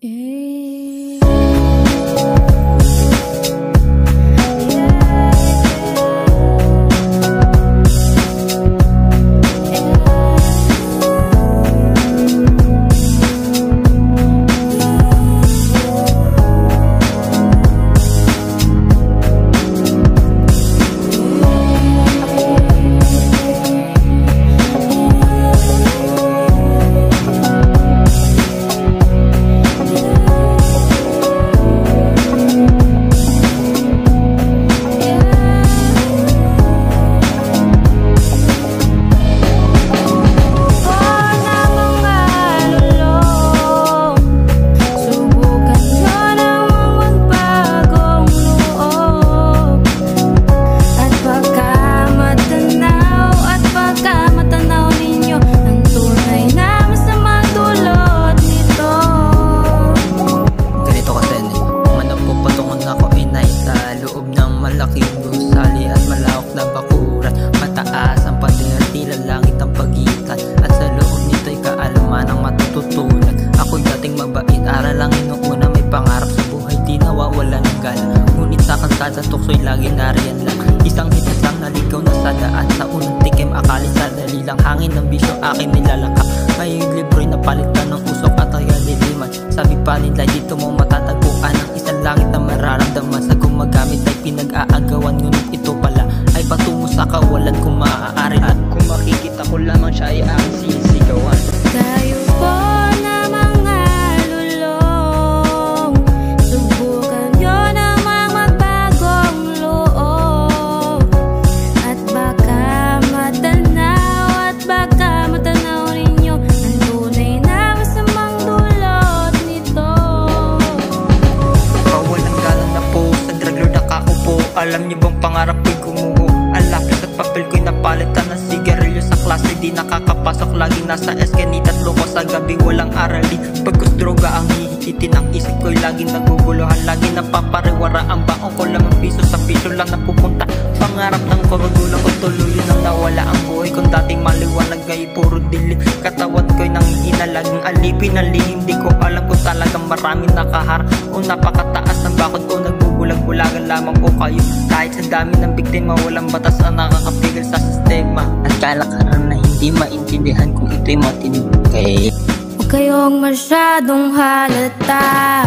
Eh. Gusali at malawak na bakuran, mataas ang pader, tila langit ang pagitan, at sa loob nito'y kaalaman ang matututunan. Ako'y dating mabait, aral lang inuuna, may pangarap sa buhay, di nawawala ng gala. Ngunit sa kalsada, tukso'y lagi nariyan lang, isang hitas lang naligaw na sa daan. Sa unang tikim, akalin sa dali lang, hangin ng bisyo akin nilalakap. May libro'y napalitan ng usok at ayaliliman. Sabi pa nila, dito mo matatagpuan ang isang langit na mararamdaman. Sa gumagamit ay pinag-aagawan, ngunit ito pala ay patungo sa kawalan. Kung maaari at kung makikita ko lamang siya ay ang sisigawan. Tayo po na mga lulong, subukan nyo namang magbagong loob. At baka matanaw ninyo ang tunay na masamang dulot nito. Kawalang galang na po, sa drug lord nakaupo. Alam niyo bang pangarap ko'y gumuho? Ang lapis at papel ko'y napalitan ng sigarilyo. Sa klase di nakakapasok, lagi nasa eskenita at loko sa gabi walang aralin. Pagkus droga ang hihitin, ang isip ko'y laging naguguluhan. Lagi napapariwara ang baong ko, lamang piso sa piso lang napupunta. Pangarap ng korodula ko tuluyan nang nawala ang buhay kung dating maliwanag ay puro dilim. Katawan ko'y nanghihina, laging alipin ang lihim. Di ko alam kung talagang maraming nakaharap o napakataas ng bakod ko. Nagbubulag-bulagan lamang ko kayo, kahit sa dami ng biktima walang batas ang nakakapigil sa sistema. At kalakaran na hindi maintindihan kung ito'y matindi. Huwag kayong masyadong halata,